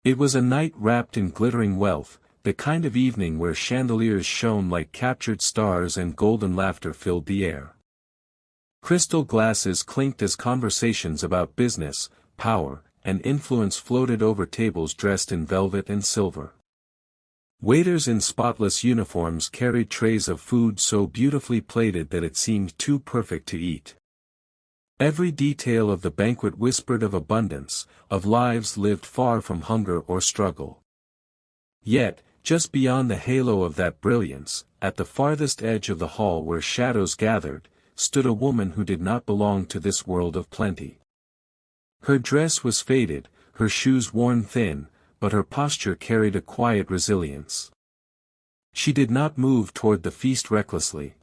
It was a night wrapped in glittering wealth, the kind of evening where chandeliers shone like captured stars and golden laughter filled the air. Crystal glasses clinked as conversations about business, power, and influence floated over tables dressed in velvet and silver. Waiters in spotless uniforms carried trays of food so beautifully plated that it seemed too perfect to eat. Every detail of the banquet whispered of abundance, of lives lived far from hunger or struggle. Yet, just beyond the halo of that brilliance, at the farthest edge of the hall where shadows gathered, stood a woman who did not belong to this world of plenty. Her dress was faded, her shoes worn thin, but her posture carried a quiet resilience. She did not move toward the feast recklessly.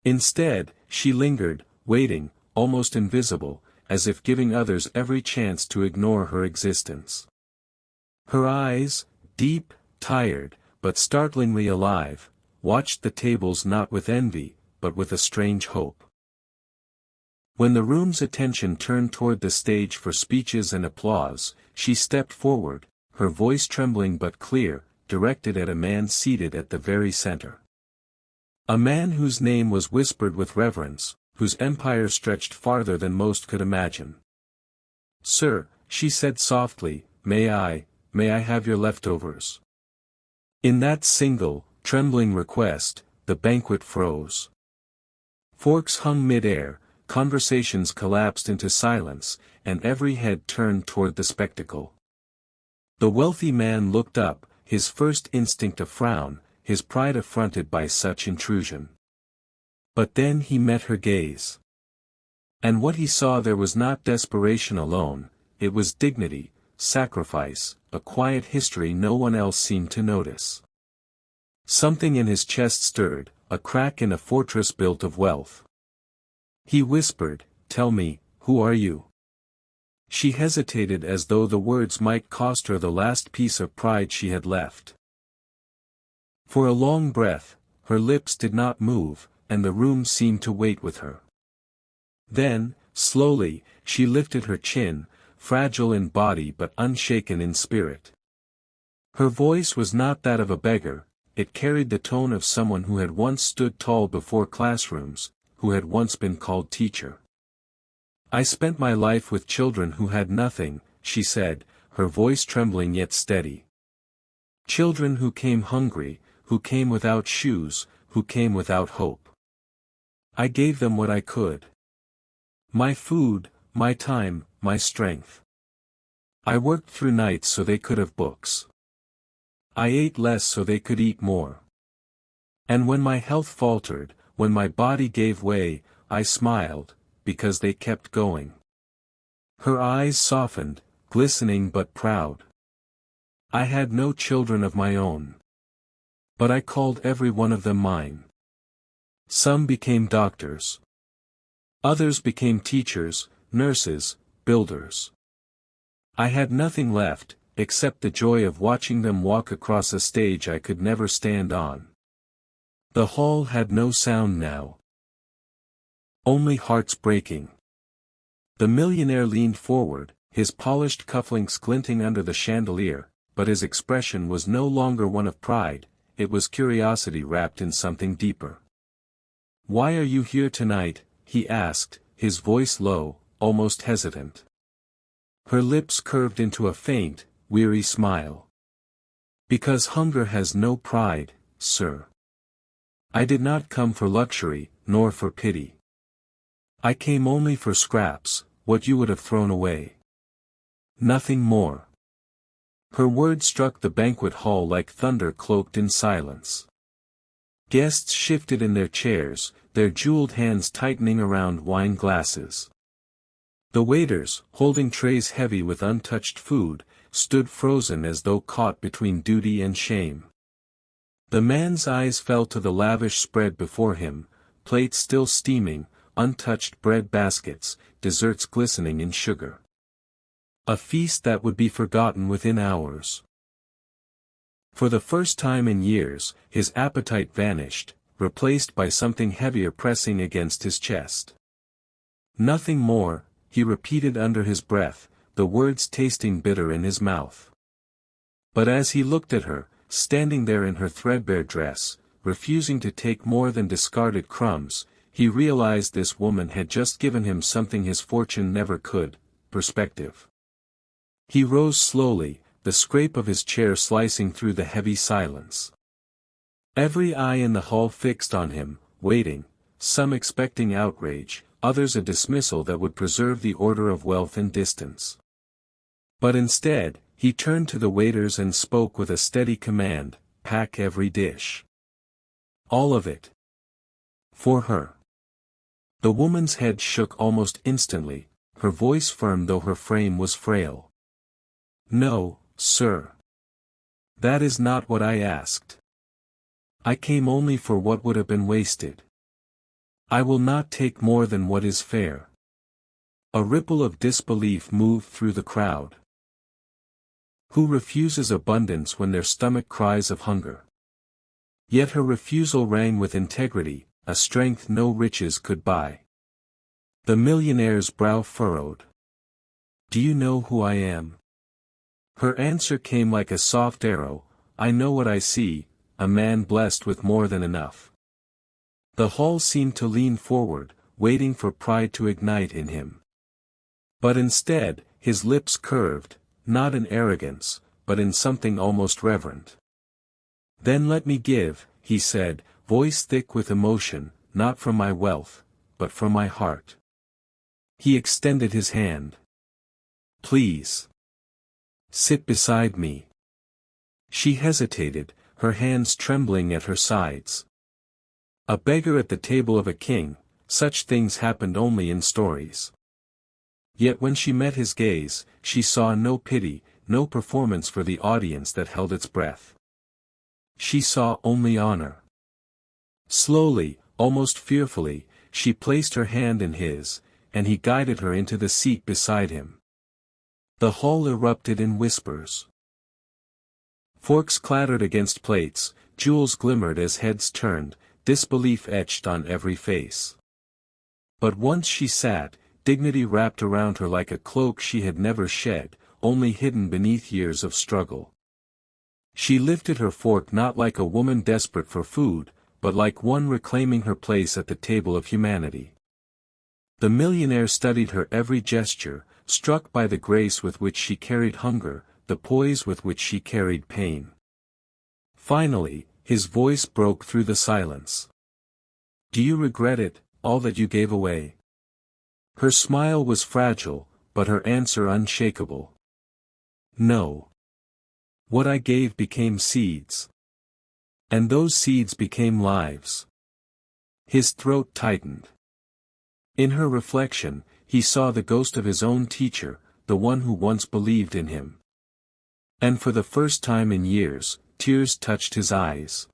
Instead, she lingered, waiting, almost invisible, as if giving others every chance to ignore her existence. Her eyes, deep, tired, but startlingly alive, watched the tables not with envy, but with a strange hope. When the room's attention turned toward the stage for speeches and applause, she stepped forward, her voice trembling but clear, directed at a man seated at the very center. A man whose name was whispered with reverence, whose empire stretched farther than most could imagine. "Sir," she said softly, may I have your leftovers?" In that single, trembling request, the banquet froze. Forks hung mid-air, conversations collapsed into silence, and every head turned toward the spectacle. The wealthy man looked up, his first instinct a frown, his pride affronted by such intrusion. But then he met her gaze. And what he saw there was not desperation alone, it was dignity, sacrifice, a quiet history no one else seemed to notice. Something in his chest stirred, a crack in a fortress built of wealth. He whispered, "Tell me, who are you?" She hesitated as though the words might cost her the last piece of pride she had left. For a long breath, her lips did not move, and the room seemed to wait with her. Then, slowly, she lifted her chin, fragile in body but unshaken in spirit. Her voice was not that of a beggar, it carried the tone of someone who had once stood tall before classrooms, who had once been called teacher. "I spent my life with children who had nothing," she said, her voice trembling yet steady. "Children who came hungry, who came without shoes, who came without hope. I gave them what I could. My food, my time, my strength. I worked through nights so they could have books. I ate less so they could eat more. And when my health faltered, when my body gave way, I smiled, because they kept going." Her eyes softened, glistening but proud. "I had no children of my own. But I called every one of them mine. Some became doctors. Others became teachers, nurses, builders. I had nothing left, except the joy of watching them walk across a stage I could never stand on." The hall had no sound now. Only hearts breaking. The millionaire leaned forward, his polished cufflinks glinting under the chandelier, but his expression was no longer one of pride, it was curiosity wrapped in something deeper. "Why are you here tonight?" he asked, his voice low, almost hesitant. Her lips curved into a faint, weary smile. "Because hunger has no pride, sir. I did not come for luxury, nor for pity. I came only for scraps, what you would have thrown away. Nothing more." Her words struck the banquet hall like thunder cloaked in silence. Guests shifted in their chairs, their jeweled hands tightening around wine glasses. The waiters, holding trays heavy with untouched food, stood frozen as though caught between duty and shame. The man's eyes fell to the lavish spread before him, plates still steaming, untouched bread baskets, desserts glistening in sugar. A feast that would be forgotten within hours. For the first time in years, his appetite vanished, replaced by something heavier pressing against his chest. "Nothing more," he repeated under his breath, the words tasting bitter in his mouth. But as he looked at her, standing there in her threadbare dress, refusing to take more than discarded crumbs, he realized this woman had just given him something his fortune never could: perspective. He rose slowly, the scrape of his chair slicing through the heavy silence. Every eye in the hall fixed on him, waiting, some expecting outrage, others a dismissal that would preserve the order of wealth and distance. But instead, he turned to the waiters and spoke with a steady command: "Pack every dish. All of it. For her." The woman's head shook almost instantly, her voice firm though her frame was frail. "No, sir. That is not what I asked. I came only for what would have been wasted. I will not take more than what is fair." A ripple of disbelief moved through the crowd. Who refuses abundance when their stomach cries of hunger? Yet her refusal rang with integrity, a strength no riches could buy. The millionaire's brow furrowed. "Do you know who I am?" Her answer came like a soft arrow: "I know what I see, a man blessed with more than enough." The hall seemed to lean forward, waiting for pride to ignite in him. But instead, his lips curved, not in arrogance, but in something almost reverent. "Then let me give," he said, voice thick with emotion, "not from my wealth, but from my heart." He extended his hand. "Please. Sit beside me." She hesitated, her hands trembling at her sides. A beggar at the table of a king, such things happened only in stories. Yet when she met his gaze, she saw no pity, no performance for the audience that held its breath. She saw only honor. Slowly, almost fearfully, she placed her hand in his, and he guided her into the seat beside him. The hall erupted in whispers. Forks clattered against plates, jewels glimmered as heads turned, disbelief etched on every face. But once she sat, dignity wrapped around her like a cloak she had never shed, only hidden beneath years of struggle. She lifted her fork not like a woman desperate for food, but like one reclaiming her place at the table of humanity. The millionaire studied her every gesture, struck by the grace with which she carried hunger, the poise with which she carried pain. Finally, his voice broke through the silence. "Do you regret it, all that you gave away?" Her smile was fragile, but her answer unshakable. "No. What I gave became seeds. And those seeds became lives." His throat tightened. In her reflection, he saw the ghost of his own teacher, the one who once believed in him. And for the first time in years, tears touched his eyes.